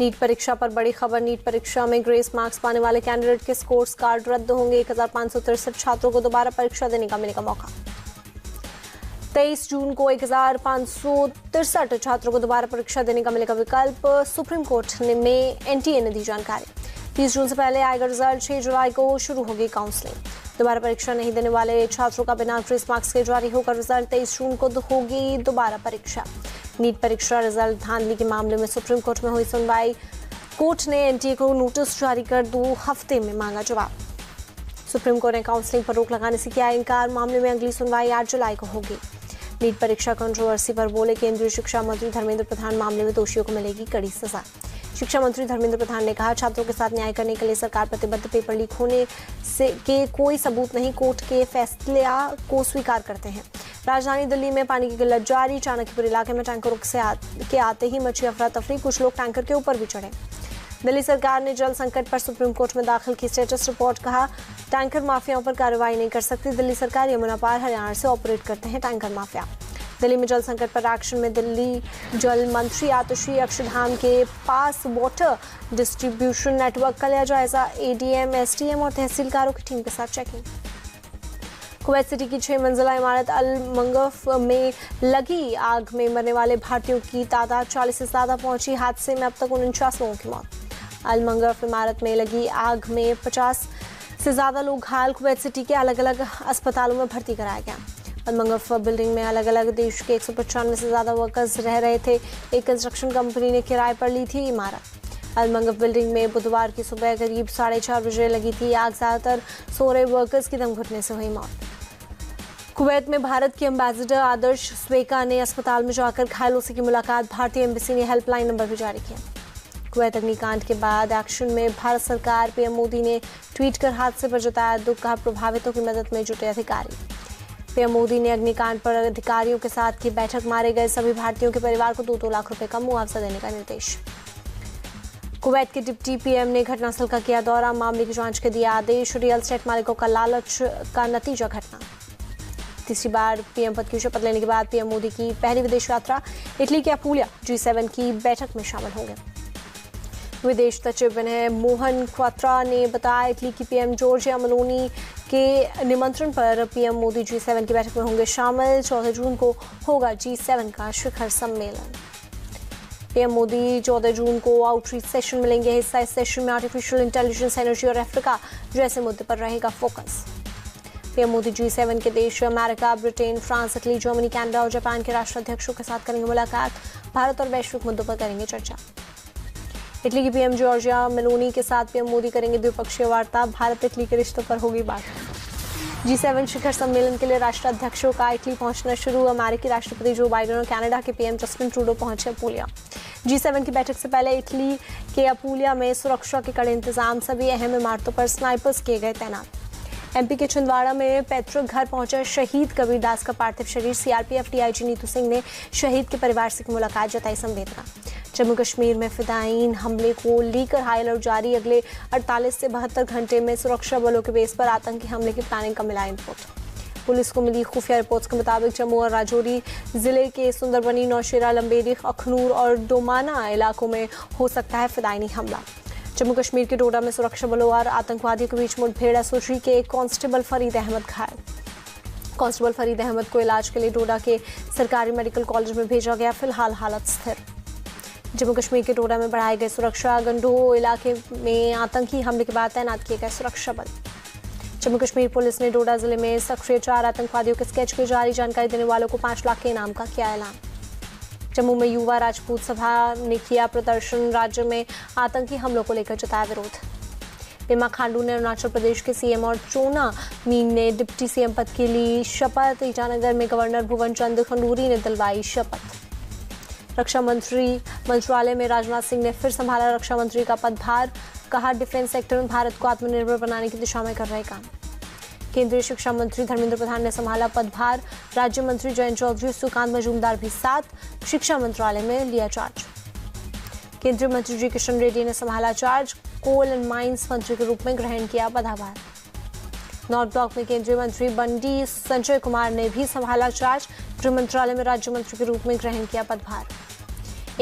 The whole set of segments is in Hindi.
नीट परीक्षा पर बड़ी खबर। नीट परीक्षा में ग्रेस मार्क्स पाने वाले कैंडिडेट के स्कोर्स कार्ड रद्द होंगे। 1563 छात्रों को दोबारा परीक्षा देने का मिलेगा मौका। 23 जून को 1563 छात्रों को दोबारा परीक्षा देने का मिलेगा विकल्प। सुप्रीम कोर्ट में एनटीए ने दी जानकारी। 30 जून से पहले आएगा रिजल्ट। 6 जुलाई को शुरू होगी काउंसलिंग। दोबारा परीक्षा नहीं देने वाले छात्रों का बिना ग्रेस मार्क्स के जारी होगा रिजल्ट। 23 जून को होगी दोबारा परीक्षा। नीट परीक्षा रिजल्ट धांधली के मामले में सुप्रीम कोर्ट में हुई सुनवाई। कोर्ट ने एनटीए को नोटिस जारी कर 2 हफ्ते में मांगा जवाब। सुप्रीम कोर्ट ने काउंसलिंग पर रोक लगाने से किया इनकार। मामले में अगली सुनवाई 8 जुलाई को होगी। नीट परीक्षा कंट्रोवर्सी पर बोले केंद्रीय शिक्षा मंत्री धर्मेंद्र प्रधान, मामले में दोषियों को मिलेगी कड़ी सजा। शिक्षा मंत्री धर्मेंद्र प्रधान ने कहा, छात्रों के साथ न्याय करने के लिए सरकार प्रतिबद्ध। पेपर लीक होने से के कोई सबूत नहीं, कोर्ट के फैसले को स्वीकार करते हैं। राजधानी दिल्ली में पानी की किल्लत जारी। चाणक्यपुर इलाके में टैंकरों के आते ही मची अफरा तफरी। कुछ लोग टैंकर के ऊपर भी चढ़े। दिल्ली सरकार ने जल संकट पर सुप्रीम कोर्ट में दाखिल की स्टेटस रिपोर्ट। कहा, टैंकर माफियाओं पर कार्रवाई नहीं कर सकती दिल्ली सरकार। यमुना पार हरियाणा से ऑपरेट करते हैं टैंकर माफिया। दिल्ली में जल संकट पर एक्शन में दिल्ली जल मंत्री आतिशी अक्षरधाम के पास वाटर डिस्ट्रीब्यूशन नेटवर्क का लिया जायजा। एडीएम, एसडीएम और तहसीलदारों की टीम के साथ चेकिंग। कुवैत सिटी की 6 मंजिला इमारत अल मंगफ में लगी आग में मरने वाले भारतीयों की तादाद 40 से ज्यादा पहुंची। हादसे में अब तक 49 लोगों की मौत। अल मंगफ इमारत में लगी आग में 50 से ज्यादा लोग घायल। कुवैत सिटी के अलग अलग अस्पतालों में भर्ती कराया गया। अल मंगफ बिल्डिंग में अलग अलग देश के 195 से ज्यादा वर्कर्स रह रहे थे। एक कंस्ट्रक्शन कंपनी ने किराए पर ली थी इमारत। अल मंगफ बिल्डिंग में बुधवार की सुबह करीब 4:30 बजे लगी थी आग। ज्यादातर सो रहे वर्कर्स की दम घुटने से हुई मौत। कुवैत में भारत के एम्बेसडर आदर्श स्वेका ने अस्पताल में जाकर घायलों से की मुलाकात। भारतीय एम्बेसी ने हेल्पलाइन नंबर भी जारी किया। कुवैत अग्निकांड के बाद एक्शन में भारत सरकार। पीएम मोदी ने ट्वीट कर हादसे पर जताया दुख। कहा, प्रभावितों की मदद में जुटे अधिकारी। पीएम मोदी ने अग्निकांड पर अधिकारियों के साथ की बैठक। मारे गए सभी भारतीयों के परिवार को 2-2 लाख रुपए का मुआवजा देने का निर्देश। कुवैत के डिप्टी पीएम ने घटनास्थल का किया दौरा। मामले की जांच के दिया आदेश। रियल एस्टेट मालिकों का लालच का नतीजा घटना। तीसरी बार पीएम पद की शपथ लेने के बाद पीएम मोदी की पहली विदेश यात्रा। इटली के अपूलिया G7 की बैठक में शामिल होंगे। विदेश सचिव विनय मोहन क्वात्रा ने बताया, इटली की पीएम जॉर्जिया मेलोनी के निमंत्रण पर पीएम मोदी G7 की बैठक में होंगे शामिल। 14 जून को होगा G7 का शिखर सम्मेलन। पीएम मोदी 14 जून को आउटरीच सेशन में लेंगे हिस्सा। इस सेशन में आर्टिफिशियल इंटेलिजेंस, एनर्जी और अफ्रीका जैसे मुद्दे पर रहेगा फोकस। पीएम मोदी G7 के देश America, Britain, France, Italy, Germany, Canada और जापान के राष्ट्राध्यक्षों के साथ करेंगे मुलाकात। भारत और वैश्विक मुद्दों पर करेंगे चर्चा। इटली की पीएम जॉर्जिया मेलोनी के साथ पीएम मोदी करेंगे द्विपक्षीय वार्ता। भारत इटली के रिश्तों पर होगी बात। G7 शिखर सम्मेलन के लिए राष्ट्राध्यक्षों का इटली पहुंचना शुरू। अमेरिकी राष्ट्रपति जो बाइडेन और कनाडा के पीएम जस्टिन ट्रूडो पहुंचे अपूलिया। G7 की बैठक से पहले इटली के अपूलिया में सुरक्षा के कड़े इंतजाम। सभी अहम इमारतों पर स्नाइपर्स किए गए तैनात। एमपी के छिंदवाड़ा में पैतृक घर पहुंचा शहीद कबीर दास का पार्थिव शरीर। सीआरपीएफ डीआईजी नीतू सिंह ने शहीद के परिवार से की मुलाकात, जताई संवेदना। जम्मू कश्मीर में फिदायीन हमले को लेकर हाई अलर्ट जारी। अगले 48 से 72 घंटे में सुरक्षा बलों के बेस पर आतंकी हमले की प्लानिंग का मिला इनपुट। पुलिस को मिली खुफिया रिपोर्ट्स के मुताबिक जम्मू और राजौरी जिले के सुंदरबनी, नौशेरा, लंबेरी, अखनूर और डोमाना इलाकों में हो सकता है फिदायीनी हमला। जम्मू कश्मीर के डोडा में सुरक्षा बलों और आतंकवादियों के बीच मुठभेड़। एसओजी के कांस्टेबल फरीद अहमद घायल। कांस्टेबल फरीद अहमद को इलाज के लिए डोडा के सरकारी मेडिकल कॉलेज में भेजा गया। फिलहाल हालत स्थिर। जम्मू कश्मीर के डोडा में बढ़ाई गई सुरक्षा। गंडोह इलाके में आतंकी हमले के बाद तैनात किए गए सुरक्षा बल। जम्मू कश्मीर पुलिस ने डोडा जिले में सक्रिय 4 आतंकवादियों के स्केच की जारी। जानकारी देने वालों को 5 लाख के इनाम का किया ऐलान। जम्मू में युवा राजपूत सभा ने किया प्रदर्शन। राज्य में आतंकी हमलों को लेकर जताया विरोध। पेमा खांडू ने अरुणाचल प्रदेश के सीएम और चोना मीन ने डिप्टी सीएम पद के लिए शपथ। ईटानगर में गवर्नर भुवन चंद खंडूरी ने दिलवाई शपथ। रक्षा मंत्री मंत्रालय में राजनाथ सिंह ने फिर संभाला रक्षा मंत्री का पदभार। कहा, डिफेंस सेक्टर में भारत को आत्मनिर्भर बनाने की दिशा में कर रहे काम। केंद्रीय शिक्षा मंत्री धर्मेंद्र प्रधान ने संभाला पदभार। राज्य मंत्री जयंत चौधरी, सुकांत मजूमदार भी साथ शिक्षा मंत्रालय में लिया चार्ज। केंद्रीय मंत्री जी किशन रेड्डी ने संभाला चार्ज। कोल एंड माइंस मंत्री के रूप में ग्रहण किया पदभार। नॉर्थ ब्लॉक में केंद्रीय मंत्री बंडी संजय कुमार ने भी संभाला चार्ज। गृह मंत्रालय में राज्य मंत्री के रूप में ग्रहण किया पदभार।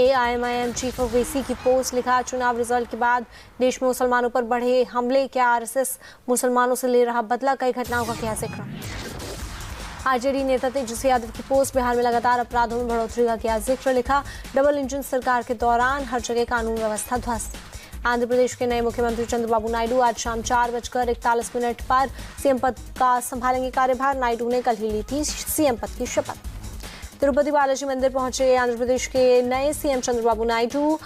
AIMIM चीफ ऑफ VC की पोस्ट लिखा, चुनाव रिजल्ट के बाद देश में मुसलमानों पर बढ़े हमले, क्या RSS मुसलमानों से ले रहा बदला, कई घटनाओं का किया जिक्र। RJD नेता तेजस्वी यादव की पोस्ट, बिहार में लगातार अपराधों में बढ़ोतरी का किया जिक्र, लिखा डबल इंजन सरकार के दौरान हर जगह कानून व्यवस्था ध्वस्त। आंध्र प्रदेश के नए मुख्यमंत्री चंद्रबाबू नायडू आज शाम 4:41 पर सीएम पद का संभालेंगे कार्यभार। नायडू ने कल ही ली थी सीएम पद की शपथ। तिरुपति बालाजी मंदिर पहुंचे आंध्र प्रदेश के नए सीएम चंद्रबाबू नायडू,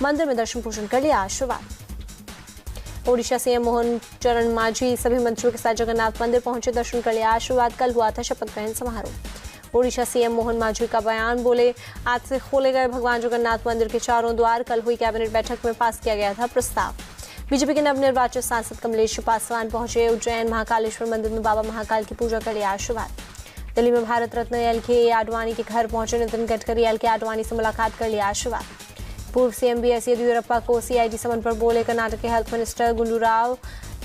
मंदिर में दर्शन पूजन कर लिया आशीर्वाद। ओडिशा सीएम मोहन चरण मांझी सभी मंत्रियों के साथ जगन्नाथ मंदिर पहुंचे, दर्शन कर लिया आशीर्वाद। कल हुआ था शपथ ग्रहण समारोह। ओडिशा सीएम मोहन मांझी का बयान, बोले आज से खोले गए भगवान जगन्नाथ मंदिर के चारों द्वार। कल हुई कैबिनेट बैठक में पास किया गया था प्रस्ताव। बीजेपी के नवनिर्वाचित सांसद कमलेश पासवान पहुंचे उज्जैन महाकालेश्वर मंदिर में बाबा महाकाल की पूजा कर लिया आशीर्वाद। दिल्ली में भारत रत्न LK आडवाणी के घर पहुंचे नितिन गडकरी, LK आडवाणी से मुलाकात कर लिया आशीर्वाद। पूर्व सीएम BS येदियुरप्पा को CID समन पर बोले कर्नाटक के हेल्थ मिनिस्टर गुंडू राव,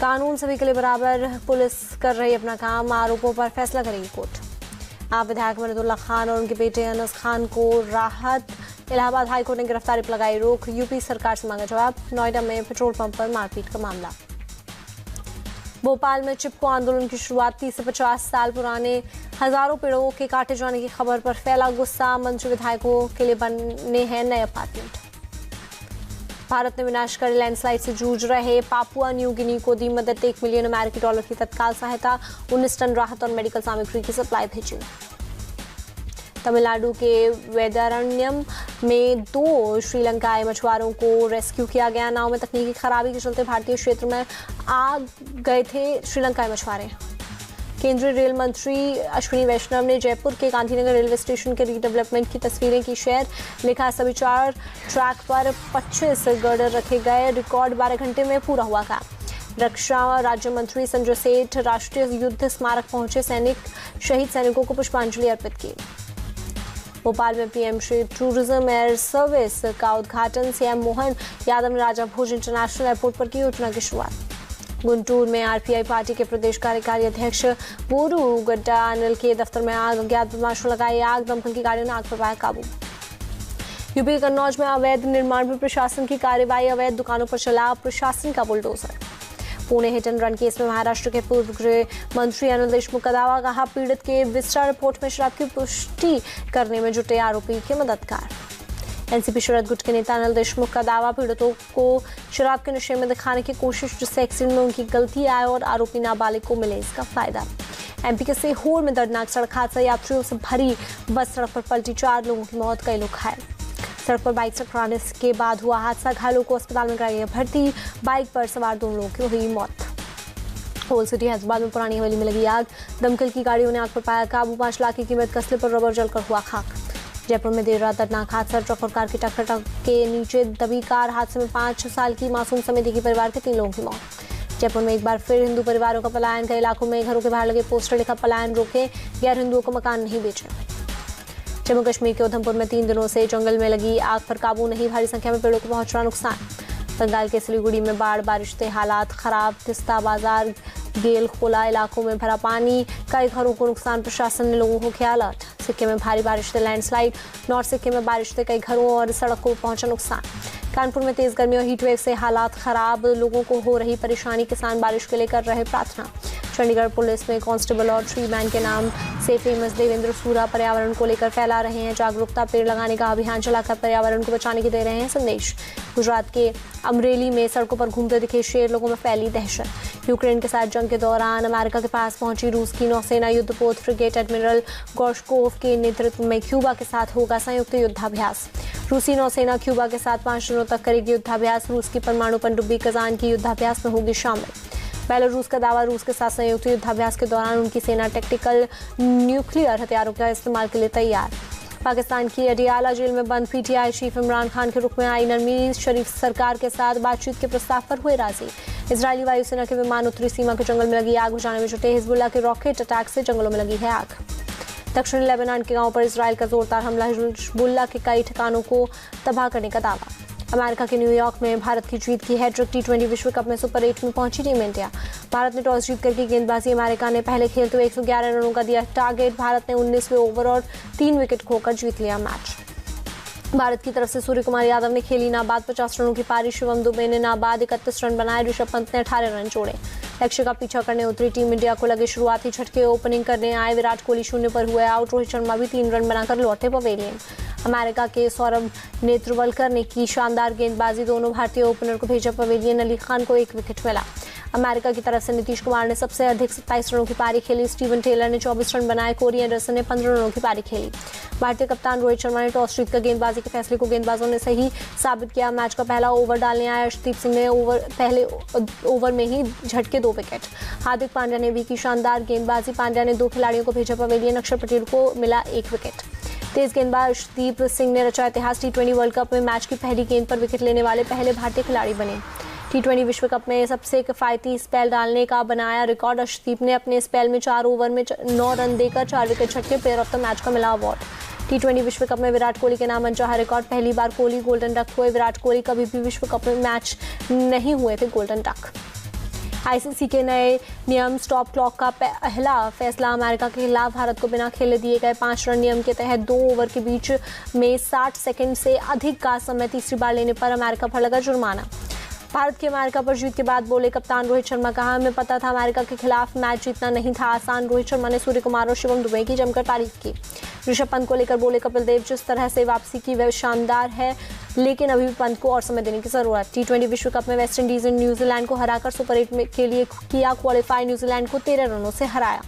कानून सभी के लिए बराबर, पुलिस कर रही अपना काम, आरोपों पर फैसला करेगी कोर्ट। आप विधायक मनिदुल्ला खान और उनके बेटे अनस खान को राहत, इलाहाबाद हाईकोर्ट ने गिरफ्तारी पर लगाई रोक, यूपी सरकार से मांगा जवाब। नोएडा में पेट्रोल पंप पर मारपीट का मामला। भोपाल में चिपको आंदोलन की शुरुआत, 30 से 50 साल पुराने हजारों पेड़ों के काटे जाने की खबर पर फैला गुस्सा, मंत्री विधायकों के लिए बने हैं नए अपार्टमेंट। भारत ने विनाशकारी लैंडस्लाइड से जूझ रहे पापुआ न्यू गिनी को दी मदद, $1 मिलियन अमेरिकी डॉलर की तत्काल सहायता, 19 टन राहत और मेडिकल सामग्री की सप्लाई भेजी। तमिलनाडु के वेदारण्यम में 2 श्रीलंकाई मछुआरों को रेस्क्यू किया गया। नाव में तकनीकी खराबी के चलते भारतीय क्षेत्र में आ गए थे श्रीलंकाई मछुआरे। केंद्रीय रेल मंत्री अश्विनी वैष्णव ने जयपुर के गांधीनगर रेलवे स्टेशन के रीडेवलपमेंट की तस्वीरें की शेयर, लिखा सभी 4 ट्रैक पर 25 गर्डर रखे गए, रिकॉर्ड 12 घंटे में पूरा हुआ काम। रक्षा राज्य मंत्री संजय सेठ राष्ट्रीय युद्ध स्मारक पहुंचे, शहीद सैनिकों को पुष्पांजलि अर्पित की। भोपाल में PM Shri tourism air service का उद्घाटन, CM मोहन यादव ने राजा भोज इंटरनेशनल एयरपोर्ट पर की योजना की शुरुआत। गुंटूर में RPI पार्टी के प्रदेश कार्यकारी अध्यक्ष बोरू गड्डा अनिल के दफ्तर में आग, अज्ञात बदमाशों लगाई आग, दमकल की गाड़ियों ने आग पर पाया काबू। यूपी के कन्नौज में अवैध निर्माण पर प्रशासन की कार्रवाई, अवैध दुकानों पर चला प्रशासन का bulldozer. Pune hit and run case में महाराष्ट्र के पूर्व गृह मंत्री अनिल देशमुख का दावा, कहा पीड़ित के विस्तार रिपोर्ट में शराब की पुष्टि करने में जुटे आरोपी के मददगार। एनसीपी शरद गुट के नेता अनिल देशमुख का दावा, पीड़ितों को शराब के नशे में दिखाने की कोशिश, जिससे एक्सीडेंट में उनकी गलती आए और आरोपी नाबालिग को मिले इसका फायदा। MP के सीहोर में दर्दनाक सड़क हादसा, यात्रियों से भरी बस सड़क पर पलटी, 4 लोगों की मौत, कई लोग घायल। सड़क पर बाइक से टकराने के बाद हुआ हादसा, घायलों को अस्पताल में कराई गई भर्ती, बाइक पर सवार 2 लोगों की हुई मौत। होल सिटी हैदराबाद में पुरानी हवेली में लगी आग, दमकल की गाड़ियों ने आग पर पाया काबू, 5 लाख की कीमत कसले पर रबर जलकर हुआ खाक। जयपुर में देर रात दर्दनाक हादसा, ट्रक और कार की टक्कर के नीचे दबी कार, हादसे में 5 साल की मासूम समेत एक ही परिवार के 3 लोगों की मौत। जयपुर में एक बार फिर हिंदू परिवारों का पलायन, कई इलाकों में घरों के बाहर लगे पोस्टर, लिखा पलायन रोके, गैर हिंदुओं को मकान नहीं बेचे। जम्मू कश्मीर के उधमपुर में 3 दिनों से जंगल में लगी आग पर काबू नहीं, भारी संख्या में पेड़ों को पहुंच रहा नुकसान। बंगाल के सिलीगुड़ी में बाढ़ बारिश से हालात खराब, तिस्ता बाजार, गेल खोला इलाकों में भरा पानी, कई घरों को नुकसान, प्रशासन ने लोगों को किया अलर्ट। सिक्किम में भारी बारिश से लैंडस्लाइड, नॉर्थ सिक्किम में बारिश से कई घरों और सड़कों को पहुंचा नुकसान। कानपुर में तेज गर्मी और हीटवेव से हालात खराब, लोगों को हो रही परेशानी, किसान बारिश के लिए कर रहे प्रार्थना। चंडीगढ़ पुलिस में कांस्टेबल और ट्री मैन के नाम से फेमस देवेंद्र सूरा पर्यावरण को लेकर फैला रहे हैं जागरूकता, पेड़ लगाने का अभियान चलाकर पर्यावरण को बचाने के दे रहे हैं संदेश। गुजरात के अमरेली में सड़कों पर घूमते दिखे शेर, लोगों में फैली दहशत। यूक्रेन के साथ जंग के दौरान अमेरिका के पास पहुंची रूस की नौसेना, युद्धपोत फ्रिगेट एडमिरल गोर्शकोव के नेतृत्व में क्यूबा के साथ होगा संयुक्त युद्धाभ्यास। रूसी नौसेना क्यूबा के साथ 5 दिनों तक करेगी युद्धाभ्यास, रूस की परमाणु पनडुब्बी कजान की युद्धाभ्यास में होगी शामिल। बेलारूस का दावा, रूस के साथ संयुक्त युद्धाभ्यास के दौरान उनकी सेना टैक्टिकल न्यूक्लियर हथियारों का इस्तेमाल के लिए तैयार। पाकिस्तान की अडियाला जेल में बंद PTI चीफ इमरान खान के रुख में आई नरमी, शरीफ सरकार के साथ बातचीत के प्रस्ताव पर हुए राजी। इजरायली वायुसेना के विमान उत्तरी सीमा के जंगल में लगी आग बुझाने में जुटे, हिजबुल्लाह के रॉकेट अटैक से जंगलों में लगी है आग। दक्षिणी लेबनान के गांव पर इसराइल का जोरदार हमला, हिजबुल्लाह के कई ठिकानों को तबाह करने का दावा। अमेरिका के न्यूयॉर्क में भारत की जीत की हैट्रिक, T20 विश्व कप में सुपर 8 में पहुंची टीम इंडिया। भारत ने टॉस जीत करके गेंदबाजी, अमेरिका ने पहले खेलते हुए 111 रनों का दिया टारगेट, भारत ने 19वें ओवर और 3 विकेट खोकर जीत लिया मैच। भारत की तरफ से सूर्य कुमार यादव ने खेली नाबाद 50 रनों की पारी। शिवम दुबे ने नाबाद 31 रन बनाए। ऋषभ पंत ने 18 रन जोड़े। लक्ष्य का पीछा करने उतरी टीम इंडिया को लगे शुरुआती झटके। ओपनिंग करने आए विराट कोहली 0 पर हुए आउट। रोहित शर्मा भी 3 रन बनाकर लौटे पवेलियन। अमेरिका के सौरभ नेत्रवलकर ने की शानदार गेंदबाजी। दोनों भारतीय ओपनर को भेजा पवेलियन। अली खान को 1 विकेट मिला। अमेरिका की तरफ से नीतीश कुमार ने सबसे अधिक 27 रनों की पारी खेली। स्टीवन टेलर ने 24 रन बनाए। कोरी एंडरसन ने 15 रनों की पारी खेली। भारतीय कप्तान रोहित शर्मा ने टॉस जीतकर गेंदबाजी के फैसले को गेंदबाजों ने सही साबित किया। मैच का पहला ओवर डालने आए अर्शदीप सिंह ने पहले ओवर में ही झटके 2 विकेट। हार्दिक पांड्या ने भी की शानदार गेंदबाजी। पांड्या ने 2 खिलाड़ियों को भेजा पवेलियन। अक्षर पटेल को मिला 1 विकेट। तेज गेंदबाज अर्शदीप सिंह ने रचा इतिहास। T20 वर्ल्ड कप में मैच की पहली गेंद पर विकेट लेने वाले पहले भारतीय खिलाड़ी बने। T20 विश्व कप में सबसे किफायती स्पेल डालने का बनाया रिकॉर्ड। अर्शदीप ने अपने स्पेल में 4 ओवर में 9 रन देकर 4 विकेट झटके। प्लेयर ऑफ द मैच का मिला अवार्ड। T20 विश्व कप में विराट कोहली के नाम अनचाहा रिकॉर्ड। पहली बार कोहली गोल्डन डक हुए। विराट कोहली कभी भी विश्व कप में मैच नहीं हुए थे गोल्डन डक। आईसीसी के नए नियम स्टॉप क्लॉक का पहला फैसला अमेरिका के खिलाफ। भारत को बिना खेले दिए गए 5 रन नियम के तहत 2 ओवर के बीच में 60 सेकंड से अधिक का समय तीसरी बार लेने पर अमेरिका पर लगा जुर्माना। भारत की अमेरिका पर जीत के बाद बोले कप्तान रोहित शर्मा। कहा, हमें पता था अमेरिका के खिलाफ मैच जीतना नहीं था आसान। रोहित शर्मा ने सूर्य कुमार और शिवम दुबे की जमकर तारीफ की। ऋषभ पंत को लेकर बोले कपिल देव, जिस तरह से वापसी की वह शानदार है, लेकिन अभी भी पंत को और समय देने की जरूरत। T20 विश्व कप में वेस्टइंडीज ने न्यूजीलैंड को हराकर सुपर 8 के लिए किया क्वालिफाई। न्यूजीलैंड को 13 रनों से हराया।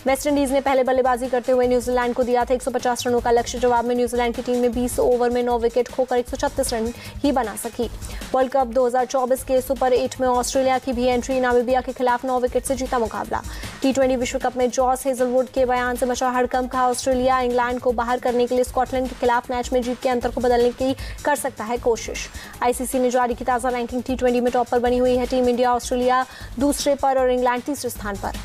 वेस्टइंडीज ने पहले बल्लेबाजी करते हुए न्यूजीलैंड को दिया था 150 रनों का लक्ष्य। जवाब में न्यूजीलैंड की टीम ने 20 ओवर में 9 विकेट खोकर 136 रन ही बना सकी। वर्ल्ड कप 2024 के सुपर 8 में ऑस्ट्रेलिया की भी एंट्री। नामीबिया के खिलाफ 9 विकेट से जीता मुकाबला। T20 विश्व कप में जॉस हेजलवुड के बयान से मचा हड़कंप। कहा, ऑस्ट्रेलिया इंग्लैंड को बाहर करने के लिए स्कॉटलैंड के खिलाफ मैच में जीत के अंतर को बदलने की कर सकता है कोशिश। आईसीसी ने जारी की ताज़ा रैंकिंग। T20 में टॉप पर बनी हुई है टीम इंडिया। ऑस्ट्रेलिया दूसरे पर और इंग्लैंड तीसरे स्थान पर।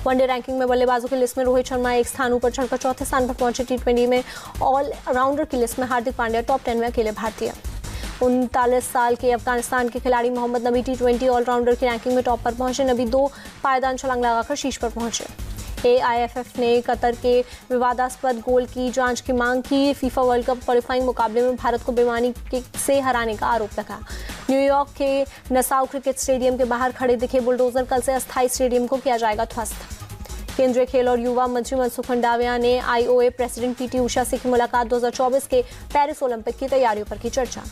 वनडे रैंकिंग में बल्लेबाजों की लिस्ट में रोहित शर्मा 1 स्थान ऊपर चढ़कर 4थे स्थान पर पहुंचे। T20 में ऑल राउंडर की लिस्ट में हार्दिक पांड्या टॉप 10 में अकेले भारतीय। 39 साल के अफगानिस्तान के खिलाड़ी मोहम्मद नबी T20 ऑलराउंडर की रैंकिंग में टॉप पर पहुंचे। नबी 2 पायदान छलांग लगाकर शीर्ष पर पहुंचे। AIFF ने कतर के विवादास्पद गोल की जांच की मांग की। फीफा वर्ल्ड कप क्वालिफाइंग मुकाबले में भारत को बेईमानी से हराने का आरोप लगा। न्यूयॉर्क के नसाउ क्रिकेट स्टेडियम के बाहर खड़े दिखे बुलडोजर। कल से अस्थायी स्टेडियम को किया जाएगा ध्वस्त। केंद्रीय खेल और युवा मंत्री मनसुख मंडाविया ने IOA प्रेसिडेंट PT उषा से की मुलाकात। 2024 के पेरिस ओलंपिक की तैयारियों पर की चर्चा।